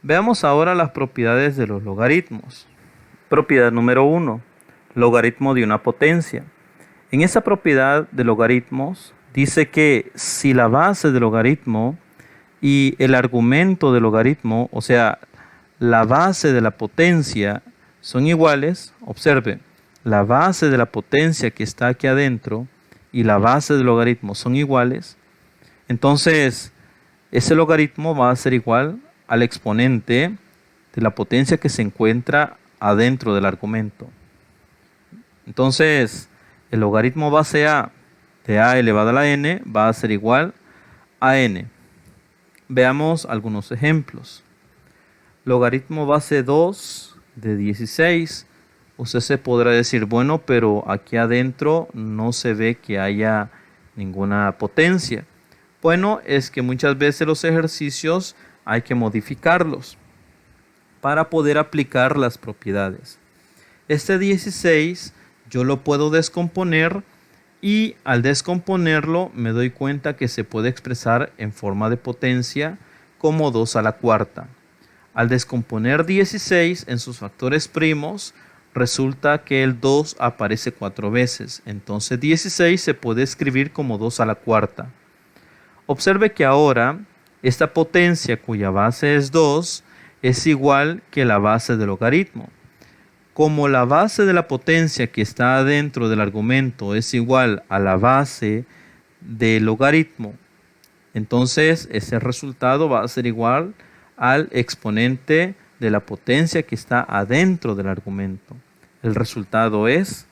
Veamos ahora las propiedades de los logaritmos. Propiedad número 1. Logaritmo de una potencia. En esa propiedad de logaritmos dice que si la base del logaritmo y el argumento del logaritmo, o sea, la base de la potencia, son iguales, observe, la base de la potencia que está aquí adentro y la base del logaritmo son iguales, entonces ese logaritmo va a ser igual al exponente de la potencia que se encuentra adentro del argumento. Entonces, el logaritmo base a de a elevado a la n va a ser igual a n. Veamos algunos ejemplos. Logaritmo base 2 de 16. Usted se podrá decir, bueno, pero aquí adentro no se ve que haya ninguna potencia. Bueno, es que muchas veces los ejercicios hay que modificarlos para poder aplicar las propiedades. Este 16 yo lo puedo descomponer y al descomponerlo me doy cuenta que se puede expresar en forma de potencia como 2 a la cuarta. Al descomponer 16 en sus factores primos, resulta que el 2 aparece 4 veces. Entonces 16 se puede escribir como 2 a la cuarta. Observe que ahora esta potencia cuya base es 2 es igual que la base del logaritmo. Como la base de la potencia que está dentro del argumento es igual a la base del logaritmo, entonces ese resultado va a ser igual al exponente de la potencia que está adentro del argumento. El resultado es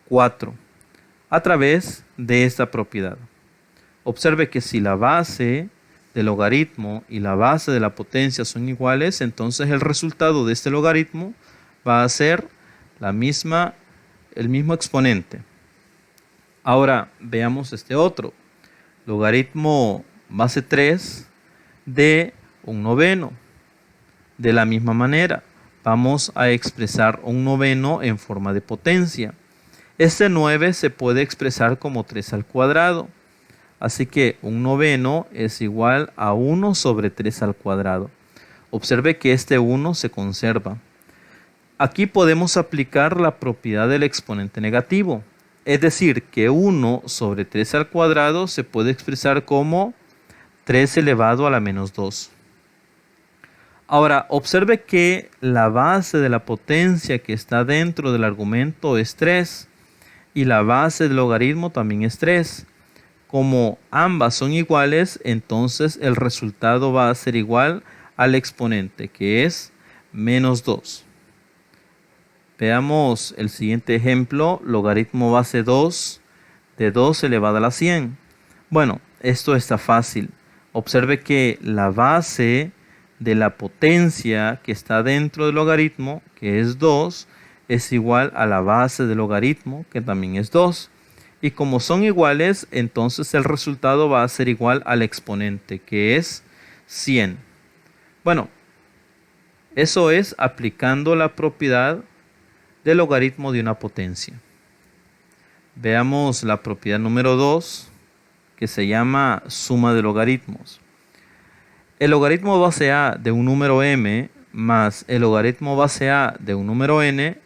4 a través de esta propiedad. Observe que si la base del logaritmo y la base de la potencia son iguales, entonces el resultado de este logaritmo va a ser el mismo exponente. Ahora veamos este otro. Logaritmo base 3 de un noveno. De la misma manera, vamos a expresar un noveno en forma de potencia. Este 9 se puede expresar como 3 al cuadrado. Así que un noveno es igual a 1 sobre 3 al cuadrado. Observe que este 1 se conserva. Aquí podemos aplicar la propiedad del exponente negativo. Es decir, que 1 sobre 3 al cuadrado se puede expresar como 3 elevado a la menos 2. Ahora, observe que la base de la potencia que está dentro del argumento es 3 y la base del logaritmo también es 3. Como ambas son iguales, entonces el resultado va a ser igual al exponente, que es menos 2. Veamos el siguiente ejemplo, logaritmo base 2 de 2 elevado a la 100. Bueno, esto está fácil. Observe que la base de la potencia que está dentro del logaritmo, que es 2, es igual a la base del logaritmo, que también es 2. Y como son iguales, entonces el resultado va a ser igual al exponente, que es 100. Bueno, eso es aplicando la propiedad del logaritmo de una potencia. Veamos la propiedad número 2, que se llama suma de logaritmos. El logaritmo base a de un número m más el logaritmo base a de un número n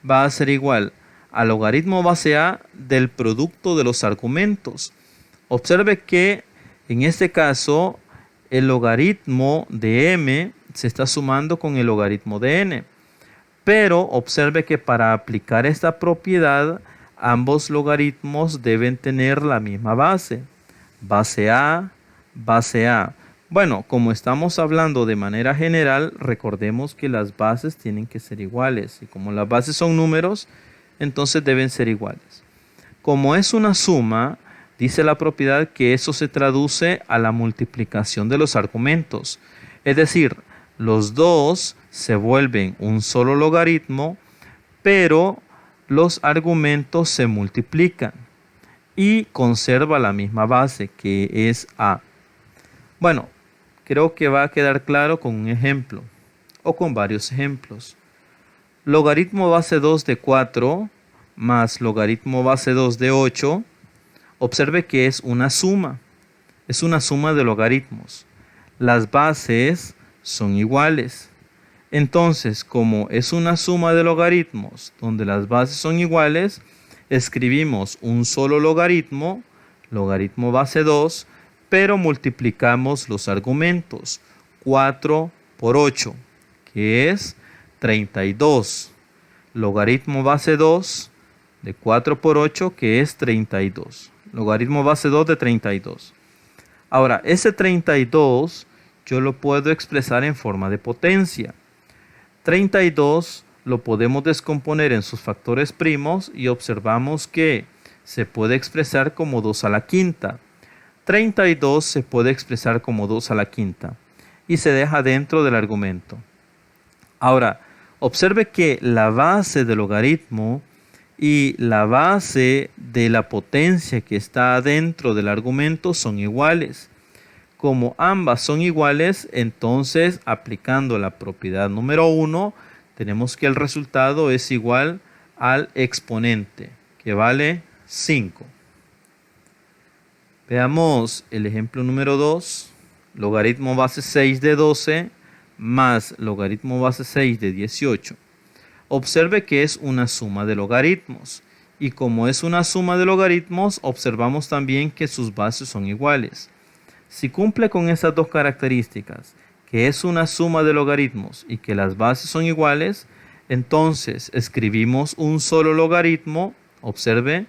va a ser igual al logaritmo base a del producto de los argumentos. Observe que en este caso el logaritmo de m se está sumando con el logaritmo de n. Pero observe que para aplicar esta propiedad ambos logaritmos deben tener la misma base. Base a, base a. Bueno, como estamos hablando de manera general, recordemos que las bases tienen que ser iguales. Y como las bases son números, entonces deben ser iguales. Como es una suma, dice la propiedad que eso se traduce a la multiplicación de los argumentos. Es decir, los dos se vuelven un solo logaritmo, pero los argumentos se multiplican y conserva la misma base, que es a. Bueno, creo que va a quedar claro con un ejemplo o con varios ejemplos. Logaritmo base 2 de 4 más logaritmo base 2 de 8. Observe que es una suma. Es una suma de logaritmos. Las bases son iguales. Entonces, como es una suma de logaritmos donde las bases son iguales, escribimos un solo logaritmo, logaritmo base 2, pero multiplicamos los argumentos. 4 por 8, que es 32. Logaritmo base 2 de 4 por 8, que es 32. Logaritmo base 2 de 32. Ahora, ese 32 yo lo puedo expresar en forma de potencia. 32 lo podemos descomponer en sus factores primos y observamos que se puede expresar como 2 a la quinta. 32 se puede expresar como 2 a la quinta y se deja dentro del argumento. Ahora, observe que la base del logaritmo y la base de la potencia que está dentro del argumento son iguales. Como ambas son iguales, entonces aplicando la propiedad número 1, tenemos que el resultado es igual al exponente, que vale 5. Veamos el ejemplo número 2. Logaritmo base 6 de 12 más logaritmo base 6 de 18. Observe que es una suma de logaritmos. Y como es una suma de logaritmos, observamos también que sus bases son iguales. Si cumple con esas dos características, que es una suma de logaritmos y que las bases son iguales, entonces escribimos un solo logaritmo, observe,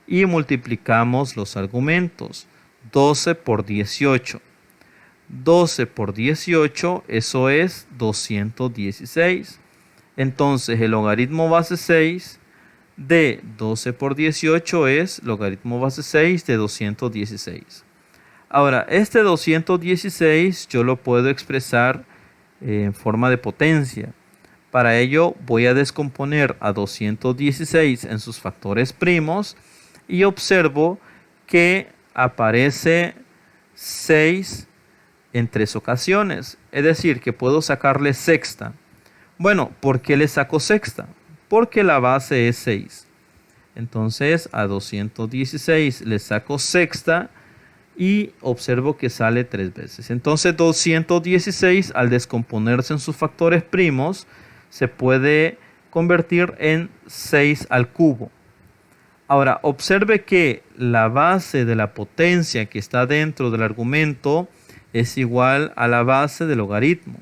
y multiplicamos los argumentos. 12 por 18. 12 por 18, eso es 216. Entonces el logaritmo base 6 de 12 por 18 es logaritmo base 6 de 216. Ahora, este 216 yo lo puedo expresar en forma de potencia. Para ello voy a descomponer a 216 en sus factores primos y observo que aparece 6 en 3 ocasiones. Es decir, que puedo sacarle sexta. Bueno, ¿por qué le saco sexta? Porque la base es 6. Entonces a 216 le saco sexta y observo que sale 3 veces. Entonces 216 al descomponerse en sus factores primos se puede convertir en 6 al cubo. Ahora observe que la base de la potencia que está dentro del argumento es igual a la base del logaritmo.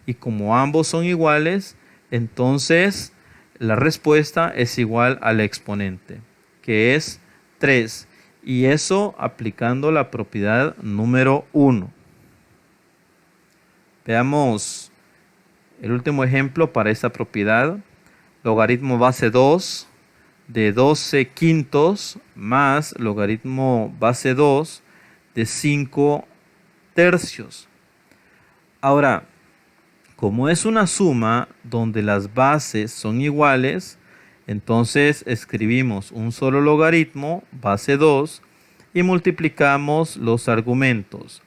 Y como ambos son iguales, entonces la respuesta es igual al exponente, que es 3. Y eso aplicando la propiedad número 1. Veamos el último ejemplo para esta propiedad. Logaritmo base 2 de 12 quintos más logaritmo base 2 de 5 tercios. Ahora, como es una suma donde las bases son iguales, entonces escribimos un solo logaritmo, base 2, y multiplicamos los argumentos.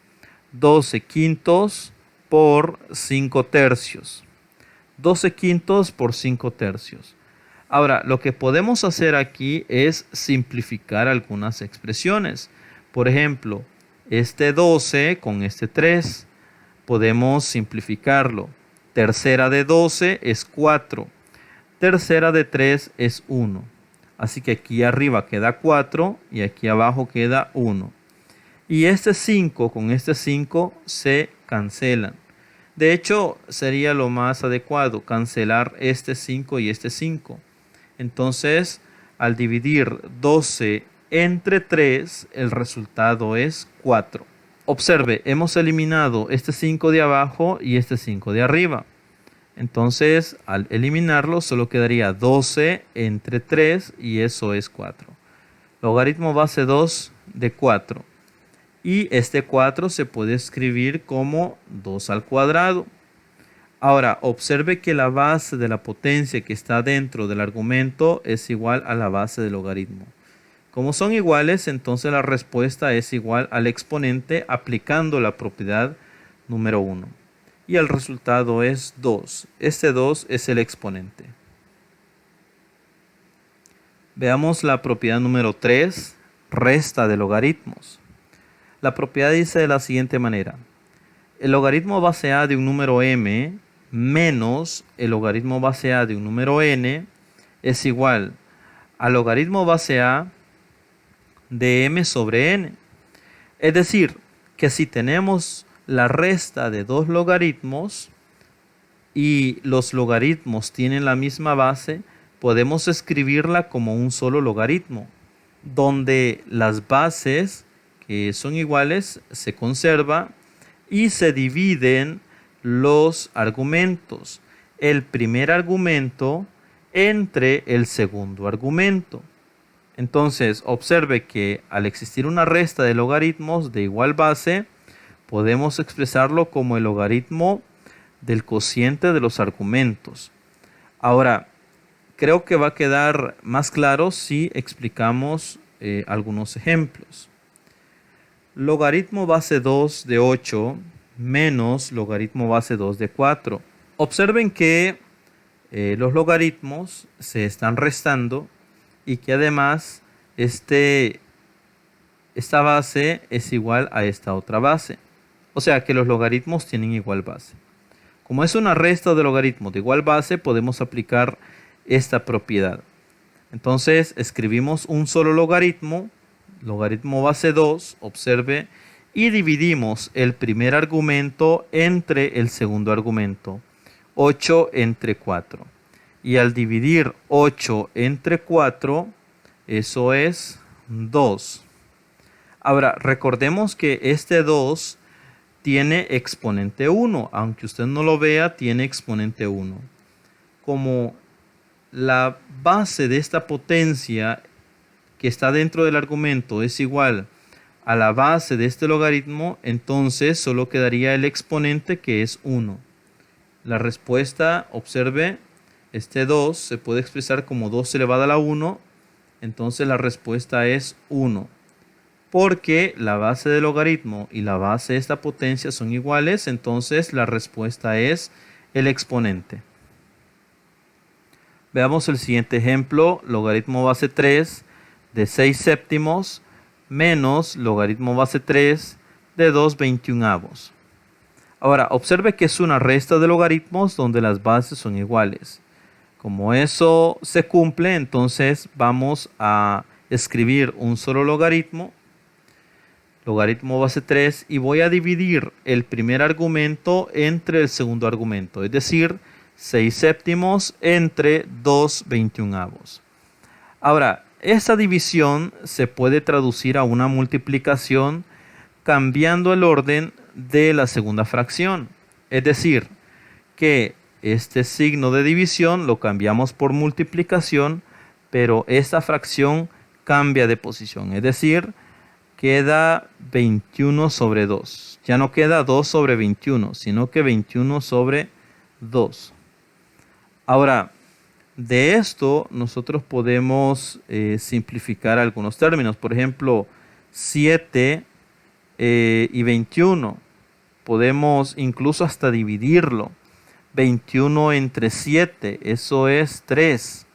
12 quintos por 5 tercios. 12 quintos por 5 tercios. Ahora, lo que podemos hacer aquí es simplificar algunas expresiones. Por ejemplo, este 12 con este 3, podemos simplificarlo. Tercera de 12 es 4. Tercera de 3 es 1. Así que aquí arriba queda 4 y aquí abajo queda 1. Y este 5 con este 5 se cancelan. De hecho, sería lo más adecuado cancelar este 5 y este 5. Entonces, al dividir 12 entre 3, el resultado es 4. Observe, hemos eliminado este 5 de abajo y este 5 de arriba. Entonces, al eliminarlo, solo quedaría 12 entre 3 y eso es 4. Logaritmo base 2 de 4. Y este 4 se puede escribir como 2 al cuadrado. Ahora, observe que la base de la potencia que está dentro del argumento es igual a la base del logaritmo. Como son iguales, entonces la respuesta es igual al exponente aplicando la propiedad número 1. Y el resultado es 2. Este 2 es el exponente. Veamos la propiedad número 3, resta de logaritmos. La propiedad dice de la siguiente manera. El logaritmo base a de un número m menos el logaritmo base a de un número n es igual al logaritmo base a de m sobre n. Es decir, que si tenemos la resta de dos logaritmos y los logaritmos tienen la misma base, podemos escribirla como un solo logaritmo, donde las bases que son iguales se conservan y se dividen los argumentos. El primer argumento entre el segundo argumento. Entonces, observe que al existir una resta de logaritmos de igual base, podemos expresarlo como el logaritmo del cociente de los argumentos. Ahora, creo que va a quedar más claro si explicamos algunos ejemplos. Logaritmo base 2 de 8 menos logaritmo base 2 de 4. Observen que los logaritmos se están restando y que además esta base es igual a esta otra base. O sea que los logaritmos tienen igual base. Como es una resta de logaritmos de igual base, podemos aplicar esta propiedad. Entonces escribimos un solo logaritmo, logaritmo base 2, observe, y dividimos el primer argumento entre el segundo argumento, 8 entre 4. Y al dividir 8 entre 4, eso es 2. Ahora, recordemos que este 2 tiene exponente 1, aunque usted no lo vea, tiene exponente 1. Como la base de esta potencia que está dentro del argumento es igual a la base de este logaritmo, entonces solo quedaría el exponente que es 1. La respuesta, observe, este 2 se puede expresar como 2 elevado a la 1, entonces la respuesta es 1. Porque la base del logaritmo y la base de esta potencia son iguales, entonces la respuesta es el exponente. Veamos el siguiente ejemplo, logaritmo base 3 de 6 séptimos menos logaritmo base 3 de 2/21. Ahora, observe que es una resta de logaritmos donde las bases son iguales. Como eso se cumple, entonces vamos a escribir un solo logaritmo, logaritmo base 3, y voy a dividir el primer argumento entre el segundo argumento, es decir, 6 séptimos entre 2/21. Ahora, esta división se puede traducir a una multiplicación cambiando el orden de la segunda fracción. Es decir, que este signo de división lo cambiamos por multiplicación, pero esta fracción cambia de posición. Es decir, queda 21 sobre 2. Ya no queda 2 sobre 21, sino que 21 sobre 2. Ahora, de esto nosotros podemos simplificar algunos términos. Por ejemplo, 7 y 21. Podemos incluso hasta dividirlo. 21 entre 7, eso es 3.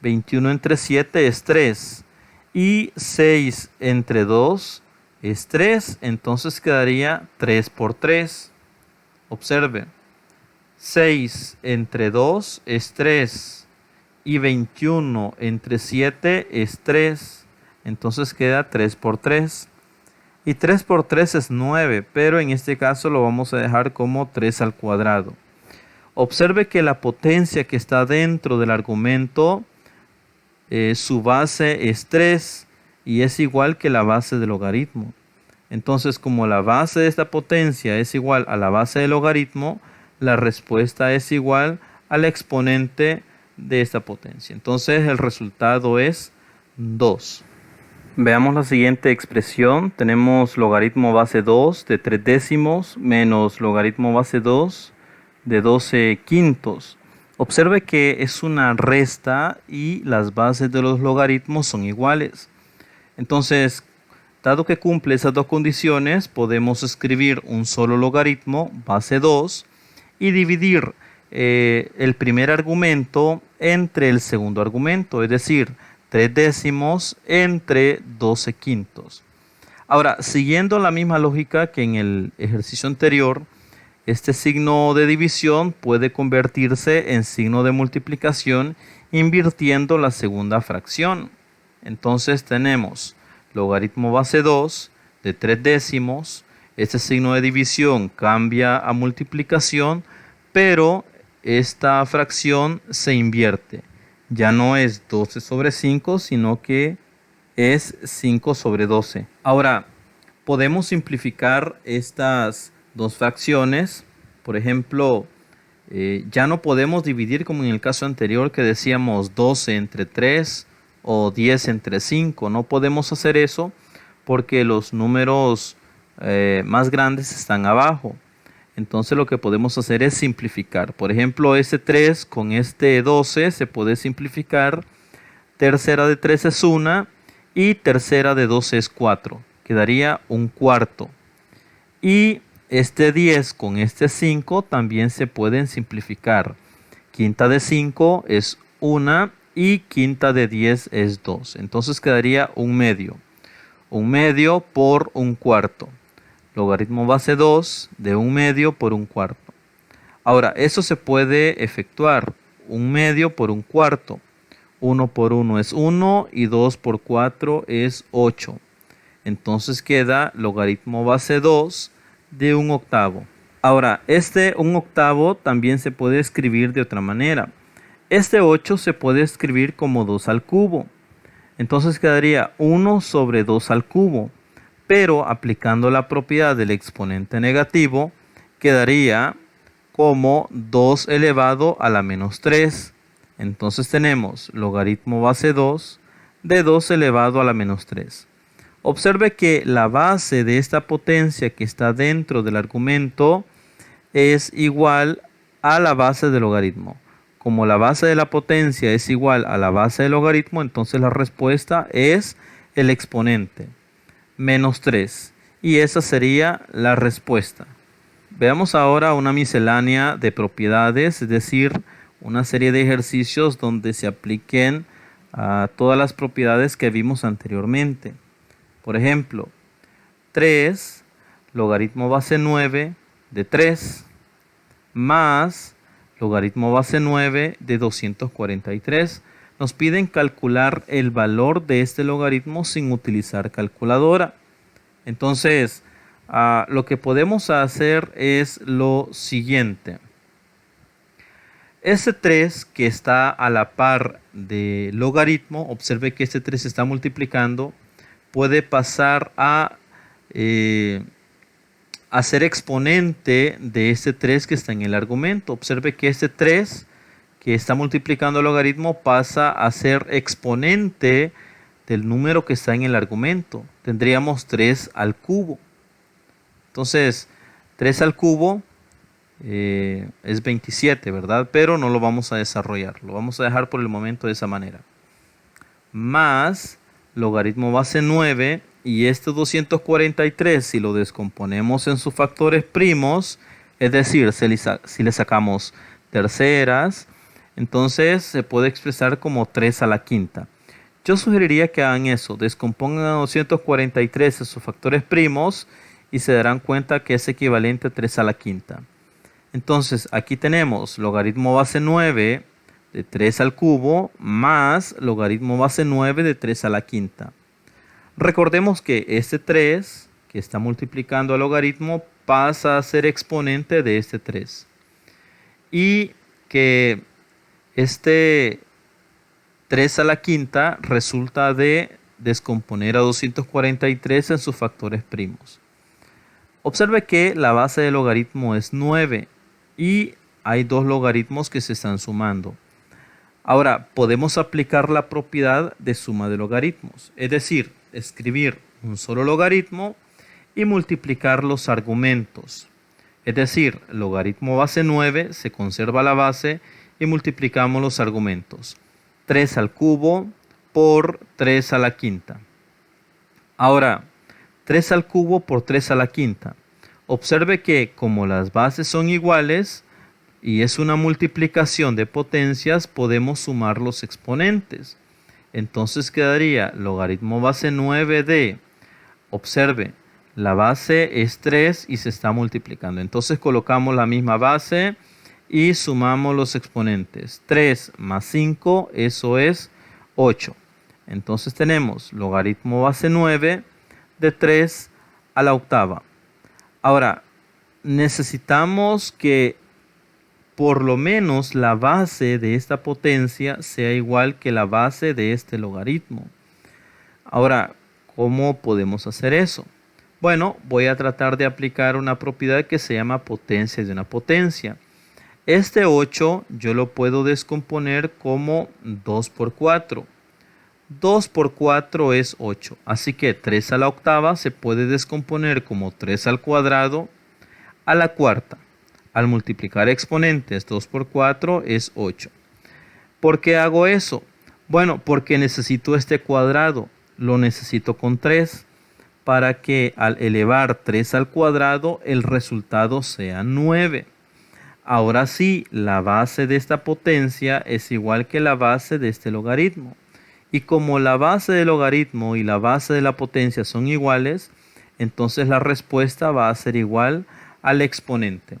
21 entre 7 es 3. Y 6 entre 2 es 3. Entonces quedaría 3 por 3. Observe. 6 entre 2 es 3. Y 21 entre 7 es 3. Entonces queda 3 por 3. Y 3 por 3 es 9, pero en este caso lo vamos a dejar como 3 al cuadrado. Observe que la potencia que está dentro del argumento, su base es 3 y es igual que la base del logaritmo. Entonces, como la base de esta potencia es igual a la base del logaritmo, la respuesta es igual al exponente de esta potencia. Entonces, el resultado es 2. Veamos la siguiente expresión. Tenemos logaritmo base 2 de 3 décimos menos logaritmo base 2 de 12 quintos. Observe que es una resta y las bases de los logaritmos son iguales. Entonces, dado que cumple esas dos condiciones, podemos escribir un solo logaritmo, base 2, y dividir el primer argumento entre el segundo argumento, es decir, 3 décimos entre 12 quintos. Ahora, siguiendo la misma lógica que en el ejercicio anterior, este signo de división puede convertirse en signo de multiplicación invirtiendo la segunda fracción. Entonces tenemos logaritmo base 2 de 3 décimos. Este signo de división cambia a multiplicación, pero esta fracción se invierte. Ya no es 12 sobre 5, sino que es 5 sobre 12. Ahora, podemos simplificar estas dos fracciones. Por ejemplo, ya no podemos dividir como en el caso anterior que decíamos 12 entre 3 o 10 entre 5. No podemos hacer eso porque los números más grandes están abajo. Entonces lo que podemos hacer es simplificar. Por ejemplo, este 3 con este 12 se puede simplificar. Tercera de 3 es 1 y tercera de 12 es 4. Quedaría un cuarto. Y este 10 con este 5 también se pueden simplificar. Quinta de 5 es 1 y quinta de 10 es 2. Entonces quedaría un medio. Un medio por un cuarto. Logaritmo base 2 de un medio por un cuarto. Ahora, eso se puede efectuar. Un medio por un cuarto. 1 por 1 es 1 y 2 por 4 es 8. Entonces queda logaritmo base 2 de un octavo. Ahora, este un octavo también se puede escribir de otra manera. Este 8 se puede escribir como 2 al cubo. Entonces quedaría 1 sobre 2 al cubo. Pero aplicando la propiedad del exponente negativo, quedaría como 2 elevado a la menos 3. Entonces tenemos logaritmo base 2 de 2 elevado a la menos 3. Observe que la base de esta potencia que está dentro del argumento es igual a la base del logaritmo. Como la base de la potencia es igual a la base del logaritmo, entonces la respuesta es el exponente, menos 3. Y esa sería la respuesta. Veamos ahora una miscelánea de propiedades, es decir, una serie de ejercicios donde se apliquen a todas las propiedades que vimos anteriormente. Por ejemplo, 3 logaritmo base 9 de 3 más logaritmo base 9 de 243. Nos piden calcular el valor de este logaritmo sin utilizar calculadora. Entonces, lo que podemos hacer es lo siguiente. Este 3 que está a la par de logaritmo, observe que este 3 se está multiplicando, puede pasar a ser exponente de este 3 que está en el argumento. Observe que este 3 que está multiplicando el logaritmo pasa a ser exponente del número que está en el argumento. Tendríamos 3 al cubo. Entonces, 3 al cubo es 27, ¿verdad? Pero no lo vamos a desarrollar. Lo vamos a dejar por el momento de esa manera. Más logaritmo base 9 y este 243, si lo descomponemos en sus factores primos, es decir, si le sacamos terceras, entonces se puede expresar como 3 a la quinta. Yo sugeriría que hagan eso, descompongan a 243 en sus factores primos y se darán cuenta que es equivalente a 3 a la quinta. Entonces aquí tenemos logaritmo base 9 de 3 al cubo más logaritmo base 9 de 3 a la quinta. Recordemos que este 3 que está multiplicando al logaritmo pasa a ser exponente de este 3. Y que este 3 a la quinta resulta de descomponer a 243 en sus factores primos. Observe que la base del logaritmo es 9 y hay dos logaritmos que se están sumando. Ahora, podemos aplicar la propiedad de suma de logaritmos, es decir, escribir un solo logaritmo y multiplicar los argumentos. Es decir, logaritmo base 9 se conserva la base y multiplicamos los argumentos. 3 al cubo por 3 a la quinta. Ahora, 3 al cubo por 3 a la quinta. Observe que como las bases son iguales, y es una multiplicación de potencias, podemos sumar los exponentes. Entonces quedaría logaritmo base 9 de, observe, La base es 3 y se está multiplicando. Entonces colocamos la misma base y sumamos los exponentes. 3 más 5, eso es 8. Entonces tenemos logaritmo base 9 de 3 a la octava. Ahora, necesitamos que por lo menos la base de esta potencia sea igual que la base de este logaritmo. Ahora, ¿cómo podemos hacer eso? Bueno, voy a tratar de aplicar una propiedad que se llama potencia de una potencia. Este 8 yo lo puedo descomponer como 2 por 4. 2 por 4 es 8. Así que 3 a la octava se puede descomponer como 3 al cuadrado a la cuarta. Al multiplicar exponentes, 2 por 4 es 8. ¿Por qué hago eso? Bueno, porque necesito este cuadrado. Lo necesito con 3 para que al elevar 3 al cuadrado el resultado sea 9. Ahora sí, la base de esta potencia es igual que la base de este logaritmo. Y como la base del logaritmo y la base de la potencia son iguales, entonces la respuesta va a ser igual al exponente.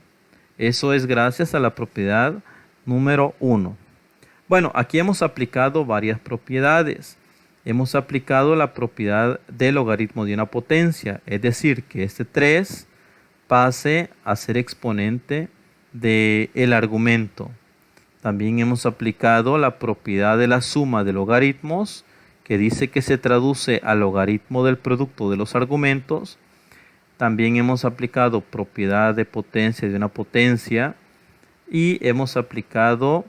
Eso es gracias a la propiedad número 1. Bueno, aquí hemos aplicado varias propiedades. Hemos aplicado la propiedad del logaritmo de una potencia, es decir, que este 3 pase a ser exponente del argumento. También hemos aplicado la propiedad de la suma de logaritmos, que dice que se traduce al logaritmo del producto de los argumentos. También hemos aplicado propiedad de potencia de una potencia y hemos aplicado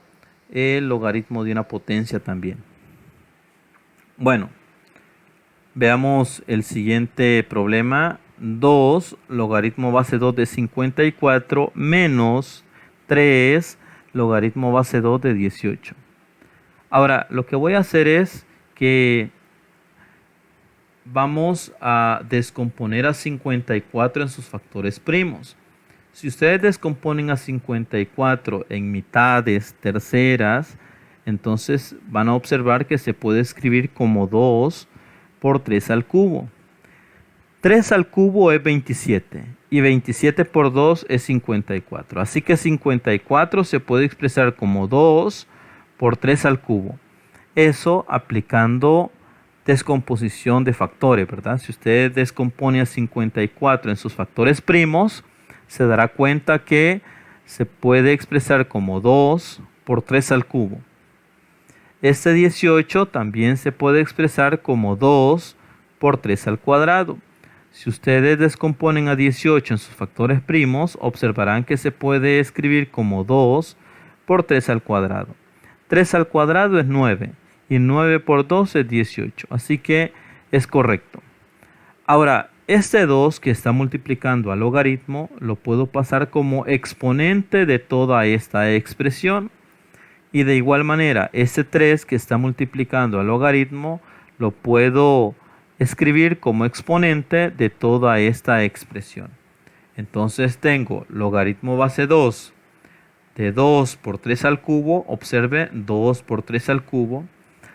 el logaritmo de una potencia también. Bueno, veamos el siguiente problema. 2 logaritmo base 2 de 54 menos 3 logaritmo base 2 de 18. Ahora, lo que voy a hacer es que vamos a descomponer a 54 en sus factores primos. Si ustedes descomponen a 54 en mitades terceras, entonces van a observar que se puede escribir como 2 por 3 al cubo. 3 al cubo es 27 y 27 por 2 es 54. Así que 54 se puede expresar como 2 por 3 al cubo. Eso aplicando descomposición de factores, ¿verdad? Si usted descompone a 54 en sus factores primos, se dará cuenta que se puede expresar como 2 por 3 al cubo. Este 18 también se puede expresar como 2 por 3 al cuadrado. Si ustedes descomponen a 18 en sus factores primos, observarán que se puede escribir como 2 por 3 al cuadrado. 3 al cuadrado es 9 y 9 por 2 es 18, así que es correcto. Ahora, este 2 que está multiplicando al logaritmo lo puedo pasar como exponente de toda esta expresión. Y de igual manera, este 3 que está multiplicando al logaritmo lo puedo escribir como exponente de toda esta expresión. Entonces tengo logaritmo base 2 de 2 por 3 al cubo. Observe, 2 por 3 al cubo.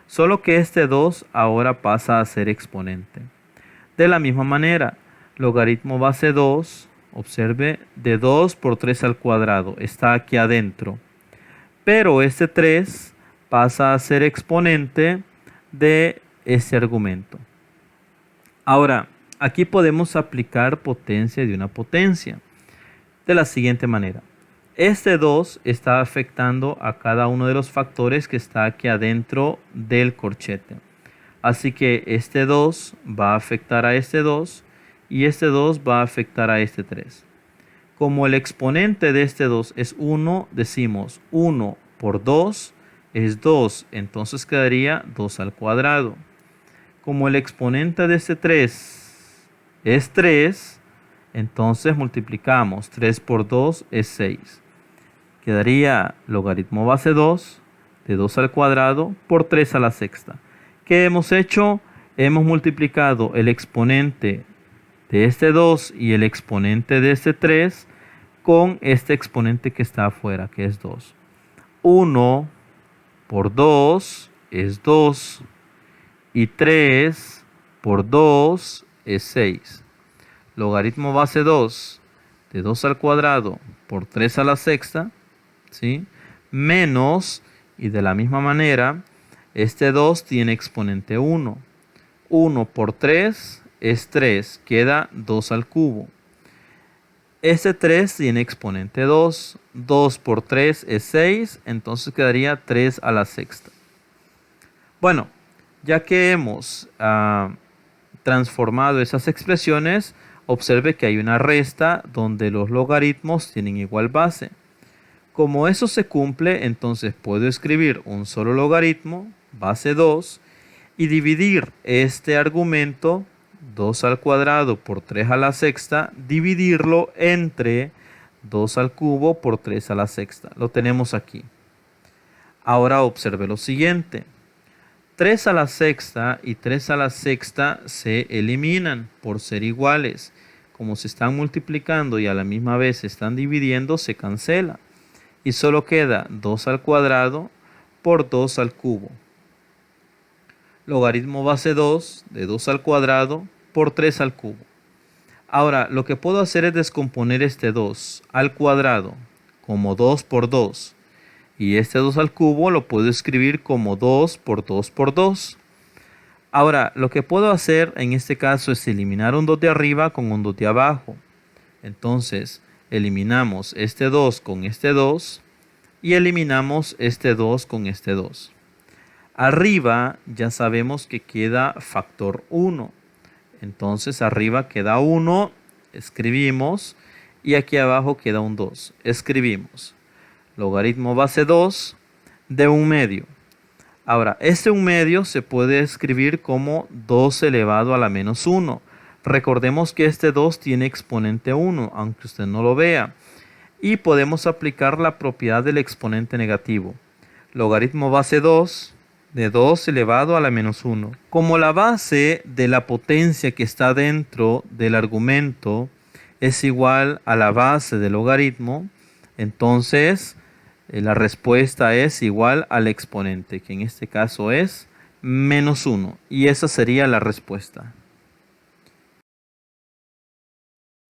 Solo que este 2 ahora pasa a ser exponente. De la misma manera, logaritmo base 2, observe, de 2 por 3 al cuadrado. Está aquí adentro. Pero este 3 pasa a ser exponente de este argumento. Ahora, aquí podemos aplicar potencia de una potencia de la siguiente manera. Este 2 está afectando a cada uno de los factores que está aquí adentro del corchete. Así que este 2 va a afectar a este 2 y este 2 va a afectar a este 3. Como el exponente de este 2 es 1, decimos 1 por 2 es 2, entonces quedaría 2 al cuadrado. Como el exponente de este 3 es 3, entonces multiplicamos 3 por 2 es 6. Quedaría logaritmo base 2 de 2 al cuadrado por 3 a la sexta. ¿Qué hemos hecho? Hemos multiplicado el exponente de este 2 y el exponente de este 3 con este exponente que está afuera, que es 2. 1 por 2 es 2 y 3 por 2 es 6. logaritmo base 2 de 2 al cuadrado por 3 a la sexta, ¿sí? Menos, y de la misma manera, este 2 tiene exponente 1. 1 por 3 es 3, queda 2 al cubo. Este 3 tiene exponente 2. 2 por 3 es 6, entonces quedaría 3 a la sexta. Bueno, ya que hemos transformado esas expresiones, observe que hay una resta donde los logaritmos tienen igual base. Como eso se cumple, entonces puedo escribir un solo logaritmo, base 2, y dividir este argumento, 2 al cuadrado por 3 a la sexta, dividirlo entre 2 al cubo por 3 a la sexta. Lo tenemos aquí. Ahora observe lo siguiente. 3 a la sexta y 3 a la sexta se eliminan por ser iguales. Como se están multiplicando y a la misma vez se están dividiendo, se cancela. Y solo queda 2 al cuadrado por 2 al cubo. Logaritmo base 2 de 2 al cuadrado por 3 al cubo. Ahora, lo que puedo hacer es descomponer este 2 al cuadrado como 2 por 2. Y este 2 al cubo lo puedo escribir como 2 por 2 por 2. Ahora, lo que puedo hacer en este caso es eliminar un 2 de arriba con un 2 de abajo. Entonces, eliminamos este 2 con este 2 y eliminamos este 2 con este 2. Arriba ya sabemos que queda factor 1. Entonces arriba queda 1, escribimos, y aquí abajo queda un 2. Escribimos logaritmo base 2 de 1/2. Ahora, este 1/2 se puede escribir como 2 elevado a la menos 1. Recordemos que este 2 tiene exponente 1, aunque usted no lo vea. Y podemos aplicar la propiedad del exponente negativo. Logaritmo base 2 de 2 elevado a la menos 1. Como la base de la potencia que está dentro del argumento es igual a la base del logaritmo, entonces la respuesta es igual al exponente, que en este caso es menos 1. Y esa sería la respuesta.